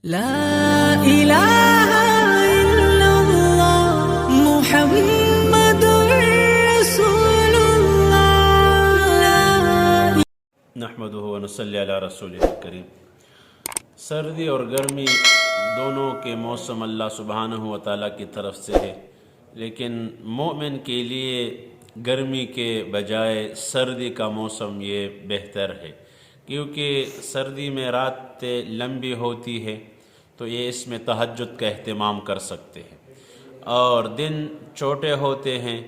لا إله إلا الله محمد رسول الله نحمدہ و نصلی علی رسولہ الکریم۔ سردی اور گرمی دونوں کے موسم اللہ سبحانہ و تعالیٰ کی طرف سے ہے، لیکن مومن کے لیے گرمی کے بجائے سردی کا موسم یہ بہتر ہے، کیونکہ سردی میں راتیں لمبی ہوتی ہے تو یہ اس میں تہجد کا اہتمام کر سکتے ہیں، اور دن چھوٹے ہوتے ہیں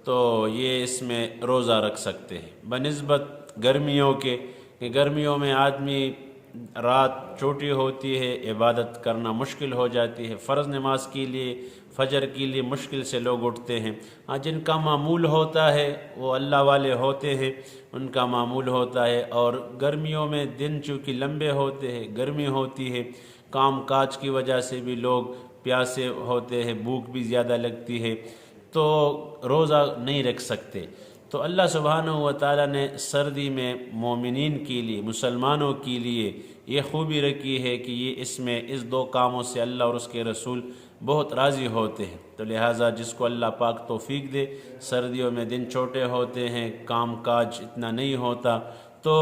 تو یہ اس میں روزہ رکھ سکتے ہیں بنسبت گرمیوں کے، کہ گرمیوں میں آدمی رات چھوٹی ہوتی ہے، عبادت کرنا مشکل ہو جاتی ہے، فرض نماز کے لیے فجر کے لیے مشکل سے لوگ اٹھتے ہیں۔ ہاں، جن کا معمول ہوتا ہے وہ اللہ والے ہوتے ہیں، ان کا معمول ہوتا ہے۔ اور گرمیوں میں دن چونکہ لمبے ہوتے ہیں، گرمی ہوتی ہے، کام کاج کی وجہ سے بھی لوگ پیاسے ہوتے ہیں، بھوک بھی زیادہ لگتی ہے، تو روزہ نہیں رکھ سکتے۔ تو اللہ سبحانہ و تعالیٰ نے سردی میں مومنین کے لیے، مسلمانوں کے لیے یہ خوبی رکھی ہے کہ یہ اس دو کاموں سے اللہ اور اس کے رسول بہت راضی ہوتے ہیں۔ تو لہٰذا جس کو اللہ پاک توفیق دے، سردیوں میں دن چھوٹے ہوتے ہیں، کام کاج اتنا نہیں ہوتا، تو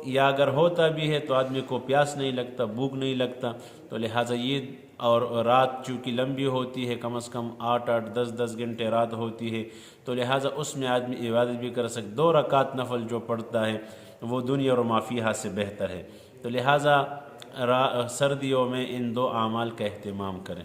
یا اگر ہوتا بھی ہے تو آدمی کو پیاس نہیں لگتا، بھوک نہیں لگتا، تو لہٰذا یہ اور رات چونکہ لمبی ہوتی ہے، کم از کم 8 10 گھنٹے رات ہوتی ہے، تو لہٰذا اس میں آدمی عبادت بھی کر سکتے۔ 2 رکعت نفل جو پڑھتا ہے وہ دنیا اور ما فیہا سے بہتر ہے، تو لہٰذا سردیوں میں ان 2 اعمال کا اہتمام کریں۔